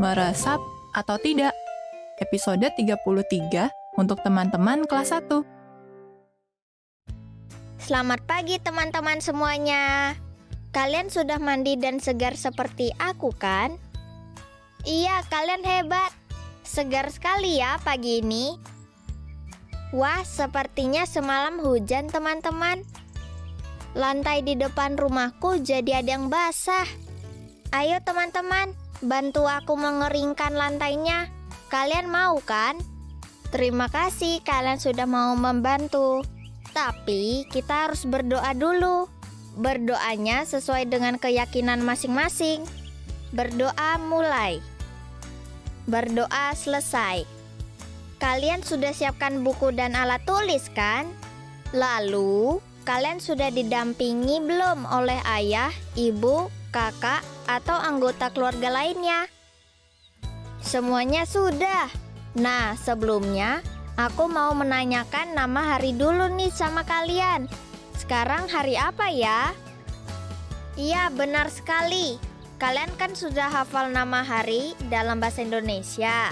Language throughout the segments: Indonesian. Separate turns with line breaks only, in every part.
Meresap atau tidak? Episode 33 untuk teman-teman kelas 1.
Selamat pagi teman-teman semuanya. Kalian sudah mandi dan segar seperti aku kan? Iya, kalian hebat. Segar sekali ya pagi ini. Wah, sepertinya semalam hujan teman-teman. Lantai di depan rumahku jadi ada yang basah. Ayo teman-teman, bantu aku mengeringkan lantainya. Kalian mau kan? Terima kasih kalian sudah mau membantu. Tapi kita harus berdoa dulu. Berdoanya sesuai dengan keyakinan masing-masing. Berdoa mulai. Berdoa selesai. Kalian sudah siapkan buku dan alat tulis kan? Lalu, kalian sudah didampingi belum oleh ayah, ibu, kakak, atau anggota keluarga lainnya? Semuanya sudah. Nah, sebelumnya aku mau menanyakan nama hari dulu nih sama kalian. Sekarang hari apa ya? Iya, benar sekali. Kalian kan sudah hafal nama hari dalam bahasa Indonesia.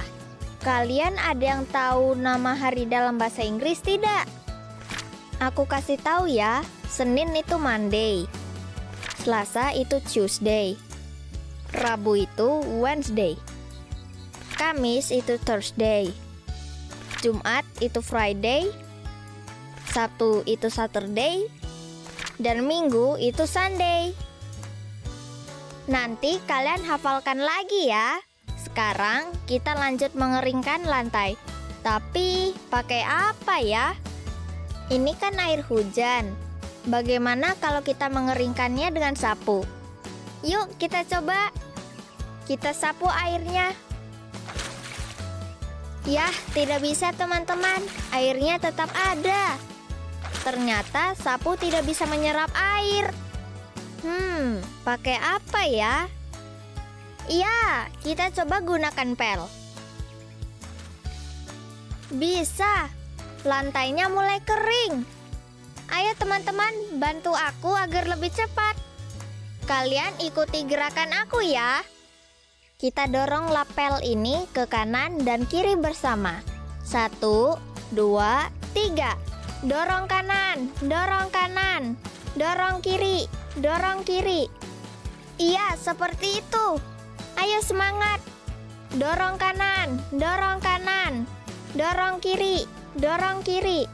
Kalian ada yang tahu nama hari dalam bahasa Inggris tidak? Aku kasih tahu ya. Senin itu Monday. Selasa itu Tuesday. Rabu itu Wednesday. Kamis itu Thursday. Jumat itu Friday. Sabtu itu Saturday. Dan Minggu itu Sunday. Nanti kalian hafalkan lagi ya. Sekarang kita lanjut mengeringkan lantai. Tapi pakai apa ya? Ini kan air hujan. Bagaimana kalau kita mengeringkannya dengan sapu? Yuk kita coba. Kita sapu airnya. Yah, tidak bisa teman-teman. Airnya tetap ada. Ternyata sapu tidak bisa menyerap air. Pakai apa ya? Iya, kita coba gunakan pel. Bisa. Lantainya mulai kering. Ayo teman-teman, bantu aku agar lebih cepat. Kalian ikuti gerakan aku ya. Kita dorong lapel ini ke kanan dan kiri bersama. 1, 2, 3. Dorong kanan, dorong kanan. Dorong kiri, dorong kiri. Iya, seperti itu. Ayo semangat. Dorong kanan, dorong kanan. Dorong kiri, dorong kiri.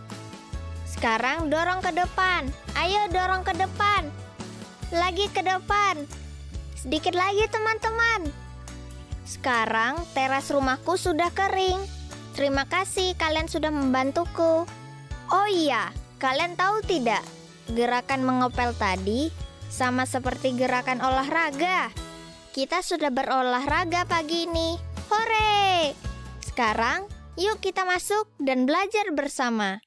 Sekarang dorong ke depan. Ayo dorong ke depan. Lagi ke depan. Sedikit lagi teman-teman. Sekarang teras rumahku sudah kering. Terima kasih kalian sudah membantuku. Oh iya, kalian tahu tidak? Gerakan mengepel tadi sama seperti gerakan olahraga. Kita sudah berolahraga pagi ini. Hore! Sekarang yuk kita masuk dan belajar bersama.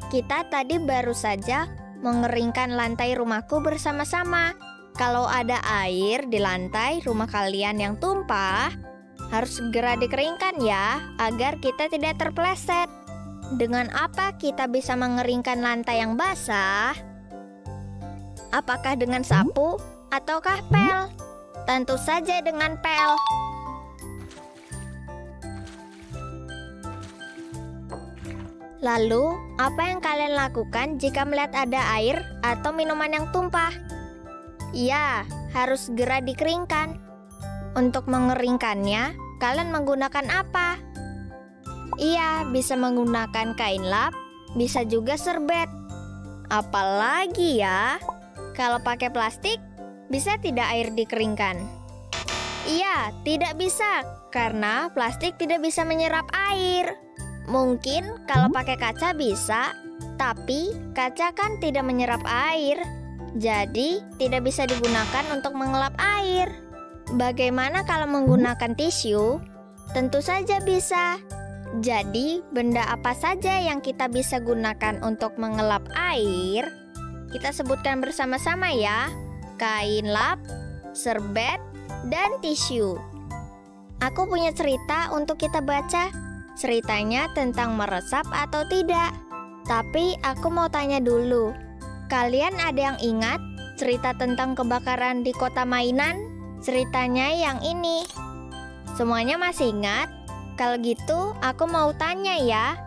Kita tadi baru saja mengeringkan lantai rumahku bersama-sama. Kalau ada air di lantai rumah kalian yang tumpah, harus segera dikeringkan ya, agar kita tidak terpeleset. Dengan apa kita bisa mengeringkan lantai yang basah? Apakah dengan sapu ataukah pel? Tentu saja dengan pel. Lalu, apa yang kalian lakukan jika melihat ada air atau minuman yang tumpah? Ya, harus segera dikeringkan. Untuk mengeringkannya, kalian menggunakan apa? Iya, bisa menggunakan kain lap, bisa juga serbet. Apalagi ya, kalau pakai plastik, bisa tidak air dikeringkan? Iya, tidak bisa, karena plastik tidak bisa menyerap air. Mungkin kalau pakai kaca bisa, tapi kaca kan tidak menyerap air. Jadi, tidak bisa digunakan untuk mengelap air. Bagaimana kalau menggunakan tisu? Tentu saja bisa. Jadi, benda apa saja yang kita bisa gunakan untuk mengelap air? Kita sebutkan bersama-sama ya. Kain lap, serbet, dan tisu. Aku punya cerita untuk kita baca. Ceritanya tentang meresap atau tidak. Tapi aku mau tanya dulu. Kalian ada yang ingat cerita tentang kebakaran di kota mainan? Ceritanya yang ini. Semuanya masih ingat? Kalau gitu, aku mau tanya ya.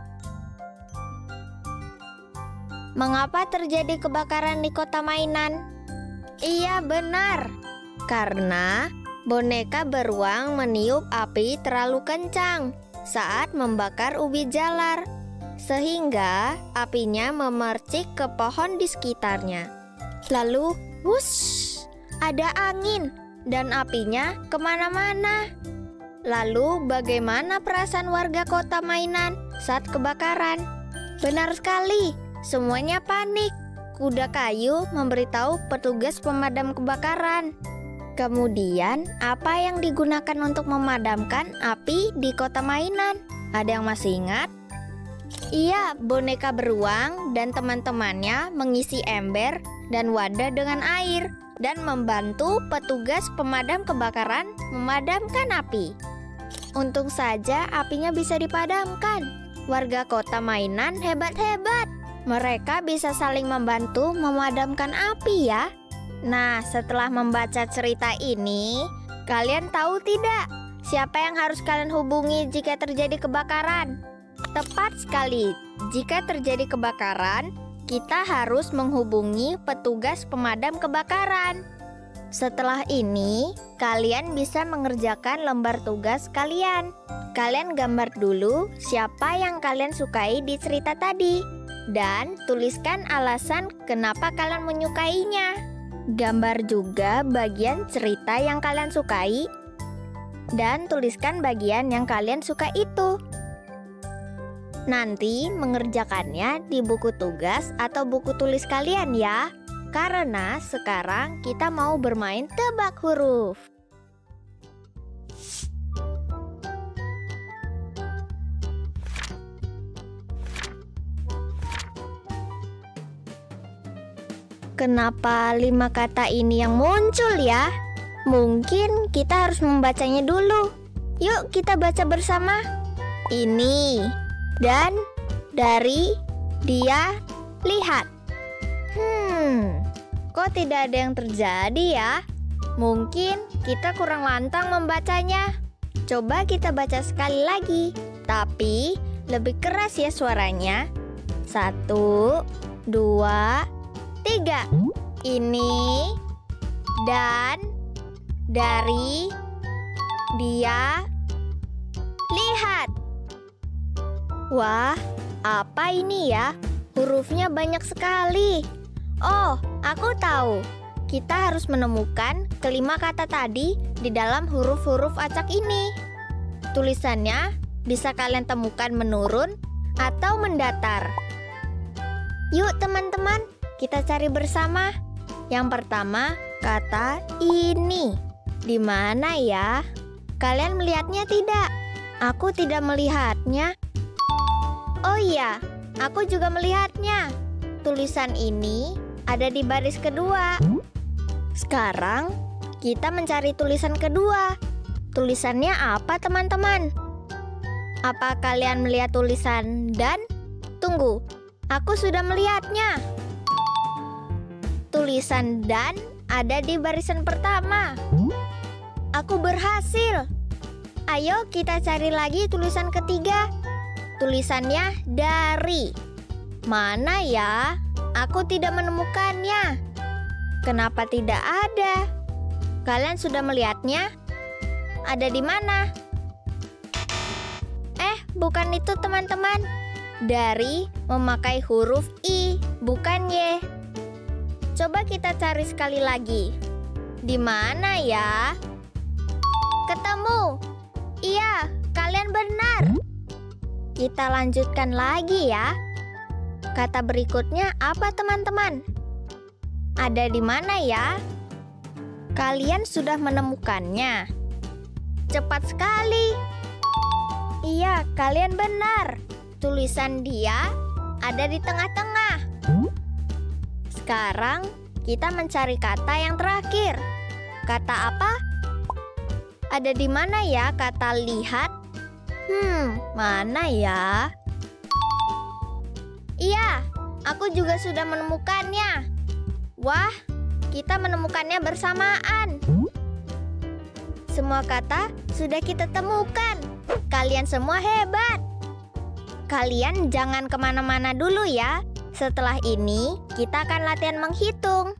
Mengapa terjadi kebakaran di kota mainan? Iya, benar. Karena boneka beruang meniup api terlalu kencang saat membakar ubi jalar, sehingga apinya memercik ke pohon di sekitarnya. Lalu, wush, ada angin dan apinya kemana-mana. Lalu, bagaimana perasaan warga kota mainan saat kebakaran? Benar sekali, semuanya panik. Kuda kayu memberitahu petugas pemadam kebakaran. Kemudian, apa yang digunakan untuk memadamkan api di kota mainan? Ada yang masih ingat? Iya, boneka beruang dan teman-temannya mengisi ember dan wadah dengan air dan membantu petugas pemadam kebakaran memadamkan api. Untung saja apinya bisa dipadamkan. Warga kota mainan hebat-hebat. Mereka bisa saling membantu memadamkan api ya. Nah, setelah membaca cerita ini, kalian tahu tidak siapa yang harus kalian hubungi jika terjadi kebakaran? Tepat sekali, jika terjadi kebakaran, kita harus menghubungi petugas pemadam kebakaran. Setelah ini, kalian bisa mengerjakan lembar tugas kalian. Kalian gambar dulu siapa yang kalian sukai di cerita tadi, dan tuliskan alasan kenapa kalian menyukainya. Gambar juga bagian cerita yang kalian sukai dan tuliskan bagian yang kalian suka itu. Nanti mengerjakannya di buku tugas atau buku tulis kalian ya. Karena sekarang kita mau bermain tebak huruf. Kenapa 5 kata ini yang muncul ya? Mungkin kita harus membacanya dulu. Yuk kita baca bersama. Ini, dan, dari, dia, lihat. Kok tidak ada yang terjadi ya? Mungkin kita kurang lantang membacanya. Coba kita baca sekali lagi, tapi lebih keras ya suaranya. 1, 2, 3. Ini, dan, dari, dia, lihat. Wah, apa ini ya? Hurufnya banyak sekali. Oh, aku tahu. Kita harus menemukan kelima kata tadi di dalam huruf-huruf acak ini. Tulisannya bisa kalian temukan menurun atau mendatar. Yuk teman-teman, kita cari bersama. Yang pertama, kata ini. Di mana ya? Kalian melihatnya tidak? Aku tidak melihatnya. Oh iya, aku juga melihatnya. Tulisan ini ada di baris kedua. Sekarang kita mencari tulisan kedua. Tulisannya apa teman-teman? Apa kalian melihat tulisan dan? Tunggu, aku sudah melihatnya. Tulisan dan ada di barisan pertama. Aku berhasil. Ayo kita cari lagi tulisan ketiga. Tulisannya dari. Mana ya? Aku tidak menemukannya. Kenapa tidak ada? Kalian sudah melihatnya? Ada di mana? Bukan itu teman-teman. Dari memakai huruf I, bukan Y. Coba kita cari sekali lagi. Di mana ya? Ketemu. Iya, kalian benar. Kita lanjutkan lagi ya. Kata berikutnya apa teman-teman? Ada di mana ya? Kalian sudah menemukannya? Cepat sekali. Iya, kalian benar. Tulisan dia ada di tengah-tengah. Sekarang kita mencari kata yang terakhir. Kata apa? Ada di mana ya kata lihat? Mana ya? Iya, aku juga sudah menemukannya. Wah, kita menemukannya bersamaan. Semua kata sudah kita temukan. Kalian semua hebat. Kalian jangan kemana-mana dulu ya. Setelah ini, kita akan latihan menghitung.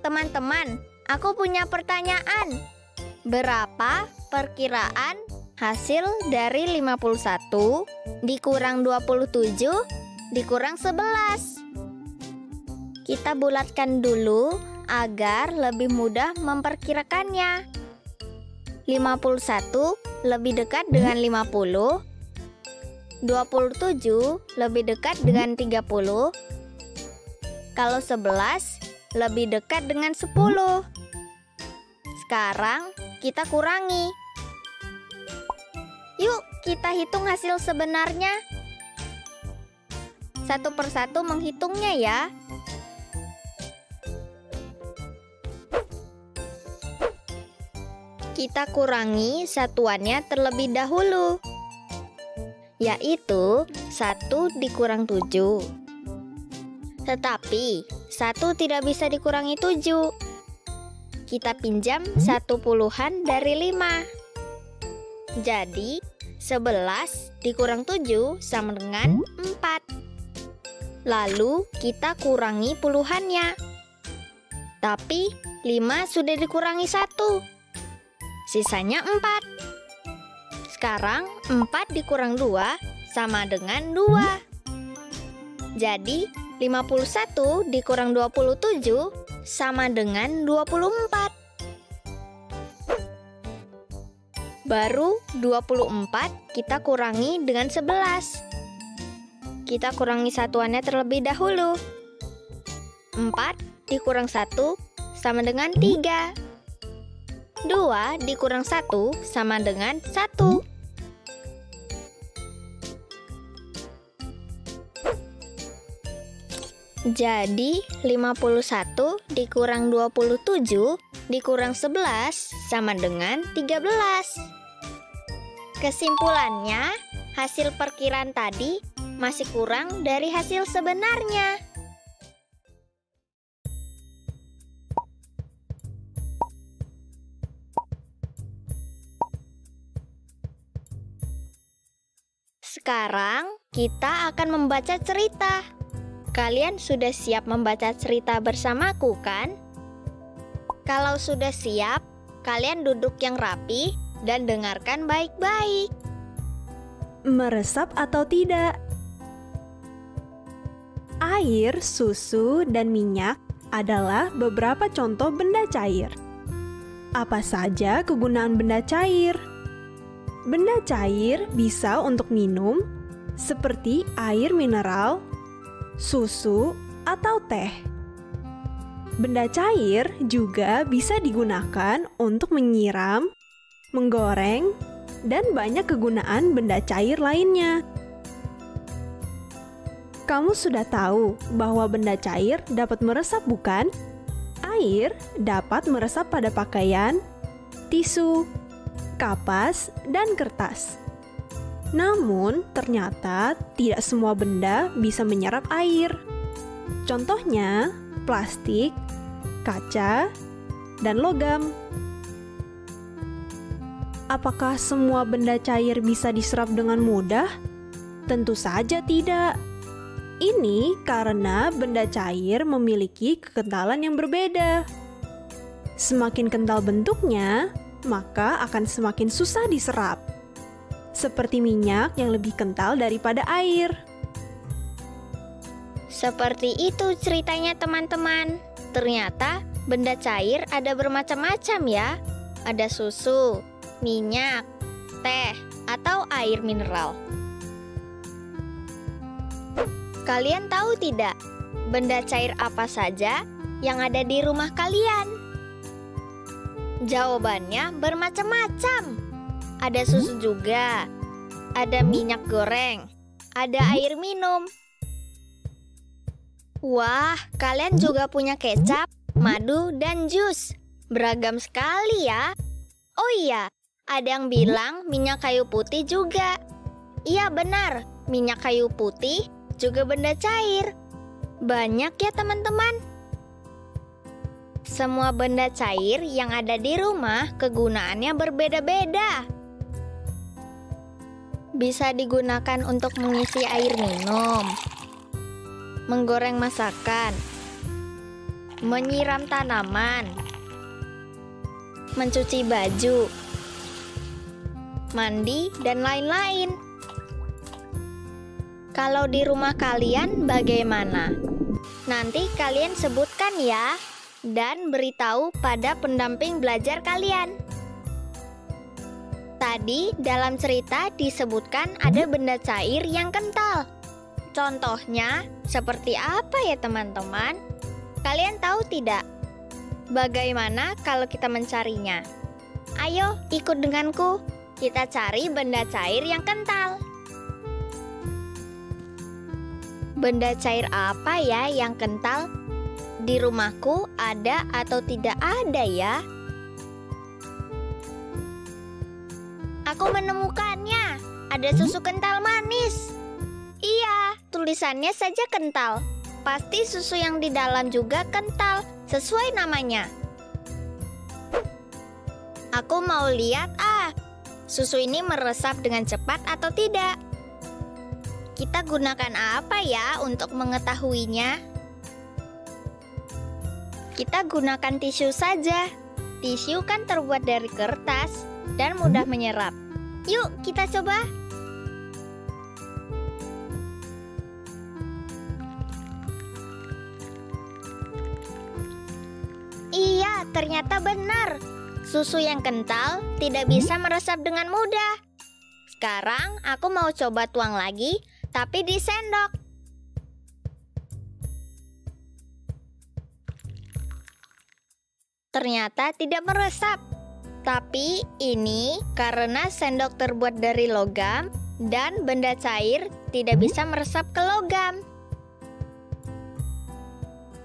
Teman-teman, aku punya pertanyaan. Berapa perkiraan hasil dari 51 dikurang 27 dikurang 11? Kita bulatkan dulu agar lebih mudah memperkirakannya. 51 lebih dekat dengan 50. 27 lebih dekat dengan 30. Kalau 11 lebih dekat dengan 10. Sekarang kita kurangi. Yuk kita hitung hasil sebenarnya. Satu persatu menghitungnya ya. Kita kurangi satuannya terlebih dahulu, yaitu 1 dikurang 7. Tetapi 1 tidak bisa dikurangi 7. Kita pinjam 1/10 dari 5. Jadi 11 dikurang 7 sama dengan 4. Lalu kita kurangi puluhannya. Tapi 5 sudah dikurangi 1. Sisanya 4. Sekarang 4 dikurang 2 sama dengan 2. Jadi 51 dikurang 27 sama dengan 24. Baru 24 kita kurangi dengan 11. Kita kurangi satuannya terlebih dahulu. 4 dikurang 1 sama dengan 3. 2 dikurang 1 sama dengan 1. Jadi 51 dikurang 27 dikurang 11 sama dengan 13. Kesimpulannya, hasil perkiraan tadi masih kurang dari hasil sebenarnya. Sekarang kita akan membaca cerita. Kalian sudah siap membaca cerita bersamaku, kan? Kalau sudah siap, kalian duduk yang rapi dan dengarkan baik-baik.
Meresap atau tidak? Air, susu, dan minyak adalah beberapa contoh benda cair. Apa saja kegunaan benda cair? Benda cair bisa untuk minum, seperti air mineral, susu, atau teh. Benda cair juga bisa digunakan untuk menyiram, menggoreng, dan banyak kegunaan benda cair lainnya. Kamu sudah tahu bahwa benda cair dapat meresap, bukan? Air dapat meresap pada pakaian, tisu, kapas, dan kertas. Namun, ternyata tidak semua benda bisa menyerap air. Contohnya, plastik, kaca, dan logam. Apakah semua benda cair bisa diserap dengan mudah? Tentu saja tidak. Ini karena benda cair memiliki kekentalan yang berbeda. Semakin kental bentuknya, maka akan semakin susah diserap. Seperti minyak yang lebih kental daripada air.
Seperti itu ceritanya teman-teman. Ternyata benda cair ada bermacam-macam ya. Ada susu, minyak, teh, atau air mineral. Kalian tahu tidak, benda cair apa saja yang ada di rumah kalian? Jawabannya bermacam-macam. Ada susu juga, ada minyak goreng, ada air minum. Wah, kalian juga punya kecap, madu, dan jus. Beragam sekali ya. Oh iya, ada yang bilang minyak kayu putih juga. Iya benar, minyak kayu putih juga benda cair. Banyak ya teman-teman. Semua benda cair yang ada di rumah kegunaannya berbeda-beda. Bisa digunakan untuk mengisi air minum, menggoreng masakan, menyiram tanaman, mencuci baju, mandi, dan lain-lain. Kalau di rumah kalian bagaimana? Nanti kalian sebutkan ya, dan beritahu pada pendamping belajar kalian. Tadi dalam cerita disebutkan ada benda cair yang kental. Contohnya seperti apa ya teman-teman? Kalian tahu tidak? Bagaimana kalau kita mencarinya? Ayo ikut denganku, kita cari benda cair yang kental. Benda cair apa ya yang kental? Di rumahku ada atau tidak ada ya? Aku menemukannya. Ada susu kental manis. Iya, tulisannya saja kental. Pasti susu yang di dalam juga kental, sesuai namanya. Aku mau lihat susu ini meresap dengan cepat atau tidak. Kita gunakan apa ya untuk mengetahuinya? Kita gunakan tisu saja. Tisu kan terbuat dari kertas dan mudah menyerap. Yuk kita coba. Iya, ternyata benar. Susu yang kental tidak bisa meresap dengan mudah. Sekarang aku mau coba tuang lagi, tapi di sendok. Ternyata tidak meresap. Tapi ini karena sendok terbuat dari logam dan benda cair tidak bisa meresap ke logam.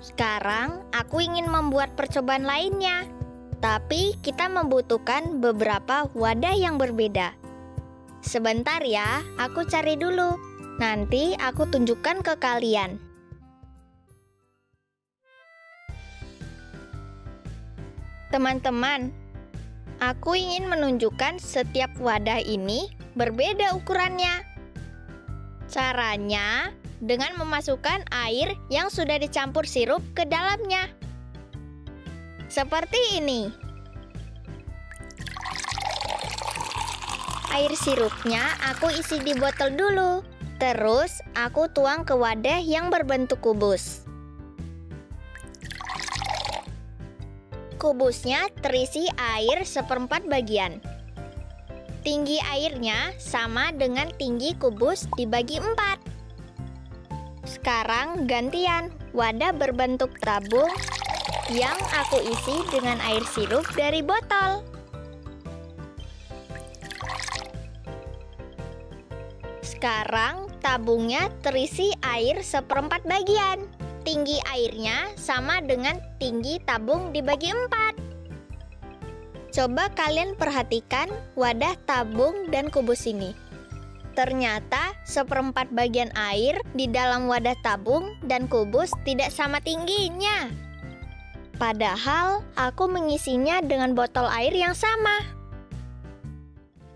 Sekarang aku ingin membuat percobaan lainnya. Tapi kita membutuhkan beberapa wadah yang berbeda. Sebentar ya, aku cari dulu. Nanti aku tunjukkan ke kalian. Teman-teman, aku ingin menunjukkan setiap wadah ini berbeda ukurannya. Caranya dengan memasukkan air yang sudah dicampur sirup ke dalamnya. Seperti ini. Air sirupnya aku isi di botol dulu. Terus aku tuang ke wadah yang berbentuk kubus. Kubusnya terisi air 1/4 bagian. Tinggi airnya sama dengan tinggi kubus dibagi 4. Sekarang gantian wadah berbentuk tabung yang aku isi dengan air sirup dari botol. Sekarang tabungnya terisi air 1/4 bagian. Tinggi airnya sama dengan tinggi tabung dibagi 4. Coba kalian perhatikan wadah tabung dan kubus ini. Ternyata 1/4 bagian air di dalam wadah tabung dan kubus tidak sama tingginya. Padahal aku mengisinya dengan botol air yang sama.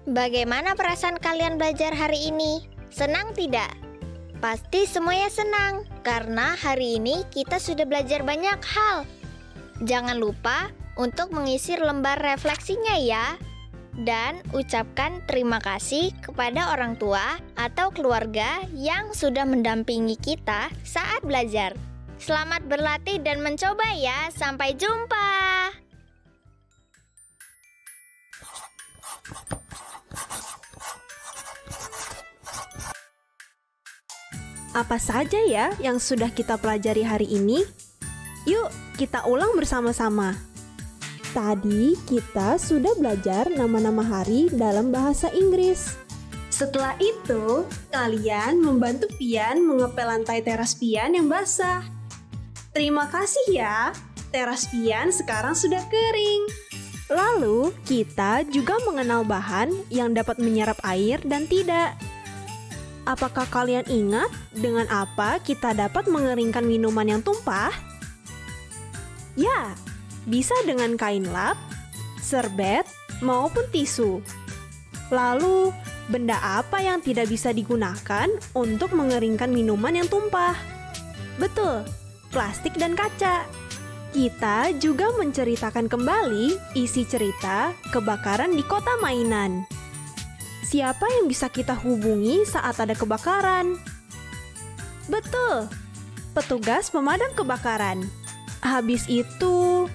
Bagaimana perasaan kalian belajar hari ini? Senang tidak? Pasti semuanya senang, karena hari ini kita sudah belajar banyak hal. Jangan lupa untuk mengisi lembar refleksinya ya. Dan ucapkan terima kasih kepada orang tua atau keluarga yang sudah mendampingi kita saat belajar. Selamat berlatih dan mencoba ya. Sampai jumpa.
Apa saja ya yang sudah kita pelajari hari ini? Yuk, kita ulang bersama-sama. Tadi kita sudah belajar nama-nama hari dalam bahasa Inggris. Setelah itu, kalian membantu Pian mengepel lantai teras Pian yang basah. Terima kasih ya, teras Pian sekarang sudah kering. Lalu, kita juga mengenal bahan yang dapat menyerap air dan tidak. Apakah kalian ingat dengan apa kita dapat mengeringkan minuman yang tumpah? Ya, bisa dengan kain lap, serbet, maupun tisu. Lalu, benda apa yang tidak bisa digunakan untuk mengeringkan minuman yang tumpah? Betul, plastik dan kaca. Kita juga menceritakan kembali isi cerita kebakaran di kota mainan. Siapa yang bisa kita hubungi saat ada kebakaran? Betul, petugas pemadam kebakaran. Habis itu,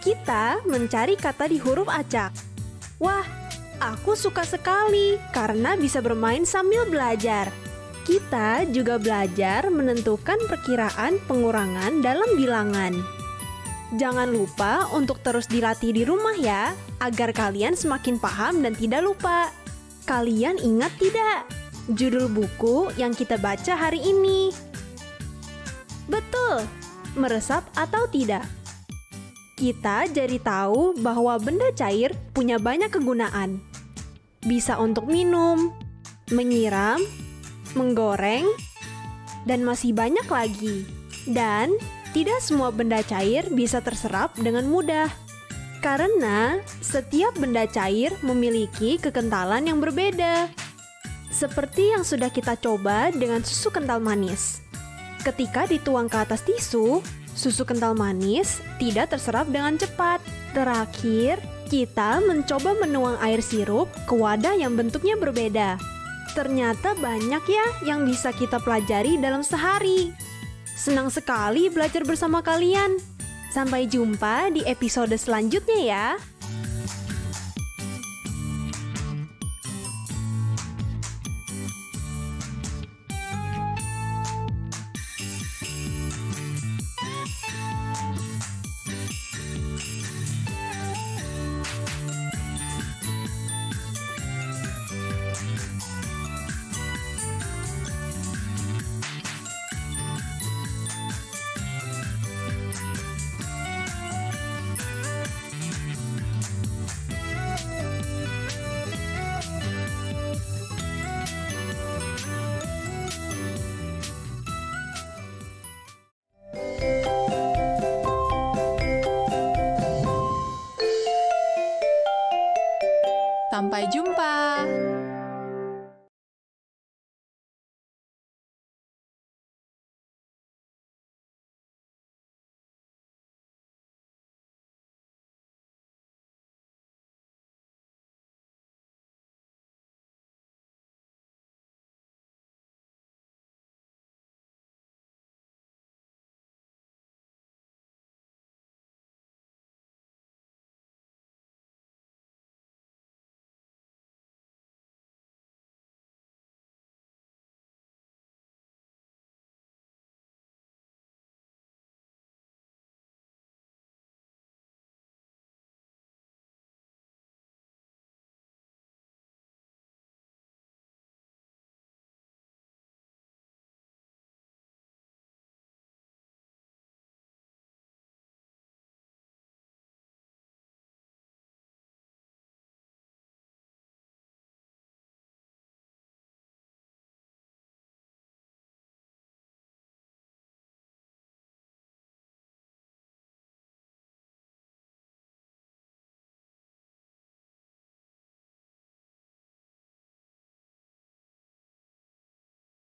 kita mencari kata di huruf acak. Wah, aku suka sekali karena bisa bermain sambil belajar. Kita juga belajar menentukan perkiraan pengurangan dalam bilangan. Jangan lupa untuk terus dilatih di rumah ya, agar kalian semakin paham dan tidak lupa. Kalian ingat tidak judul buku yang kita baca hari ini? Betul, meresap atau tidak. Kita jadi tahu bahwa benda cair punya banyak kegunaan. Bisa untuk minum, menyiram, menggoreng, dan masih banyak lagi. Dan tidak semua benda cair bisa terserap dengan mudah. Karena setiap benda cair memiliki kekentalan yang berbeda. Seperti yang sudah kita coba dengan susu kental manis. Ketika dituang ke atas tisu, susu kental manis tidak terserap dengan cepat. Terakhir, kita mencoba menuang air sirup ke wadah yang bentuknya berbeda. Ternyata banyak ya yang bisa kita pelajari dalam sehari. Senang sekali belajar bersama kalian. Sampai jumpa di episode selanjutnya ya.
Sampai jumpa.